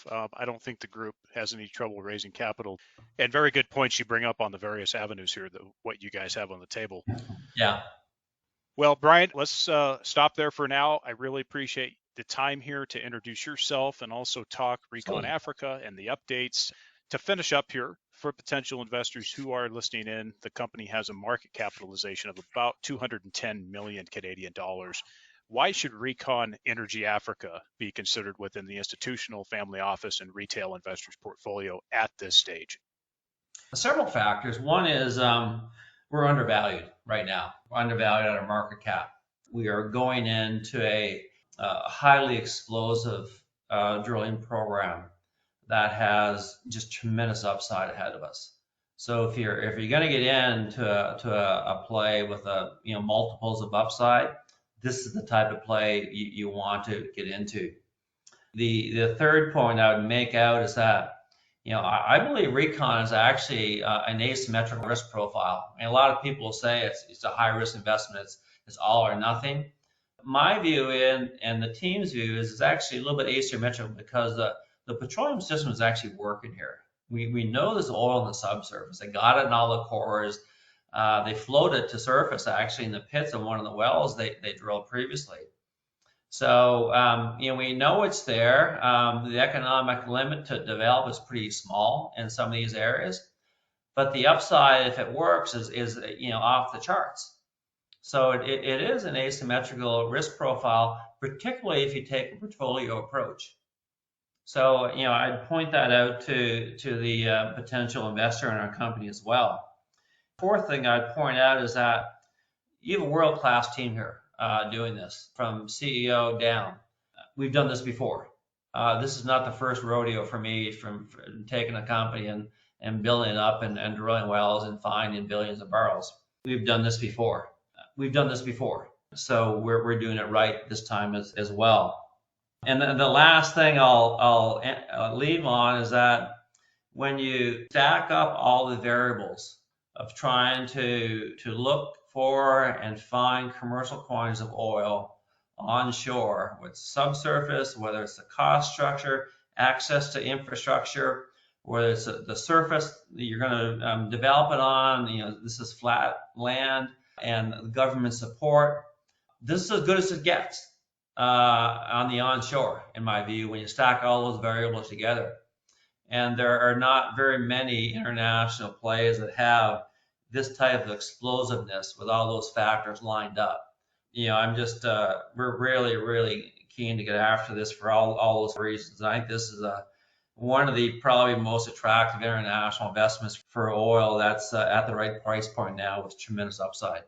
I don't think the group has any trouble raising capital. And very good points you bring up on the various avenues here, what you guys have on the table. Yeah. Well, Brian, let's stop there for now. I really appreciate the time here to introduce yourself and also talk Recon Africa and the updates. To finish up here, for potential investors who are listening in, the company has a market capitalization of about 210 million Canadian dollars. Why should Recon Energy Africa be considered within the institutional, family office, and retail investors portfolio at this stage? Several factors. One is we're undervalued right now. We're undervalued at our market cap. We are going into a highly explosive drilling program that has just tremendous upside ahead of us. So if you're going to get into a play with multiples of upside, this is the type of play you want to get into. The third point I would make out is that I believe Recon is actually an asymmetrical risk profile. A lot of people say it's a high risk investment. It's all or nothing. My view and the team's view is it's actually a little bit asymmetrical because the petroleum system is actually working here. We know there's oil in the subsurface. They got it in all the cores. They floated to surface actually in the pits of one of the wells they drilled previously. So, we know it's there. The economic limit to develop is pretty small in some of these areas, but the upside, if it works, is off the charts. So it is an asymmetrical risk profile, particularly if you take a portfolio approach. So, I'd point that out to the potential investor in our company as well. Fourth thing I'd point out is that you have a world-class team here doing this, from CEO down. We've done this before. This is not the first rodeo for me from taking a company and building it up and drilling wells and finding billions of barrels. We've done this before. So we're doing it right this time as well. And the last thing I'll leave on is that when you stack up all the variables of trying to look for and find commercial quantities of oil onshore, with subsurface, whether it's the cost structure, access to infrastructure, whether it's the surface that you're going to develop it on, this is flat land, and government support. This is as good as it gets on the onshore, in my view, when you stack all those variables together. And there are not very many international plays that have this type of explosiveness with all those factors lined up. We're really, really keen to get after this for all those reasons. I think this is one of the probably most attractive international investments for oil that's at the right price point now with tremendous upside.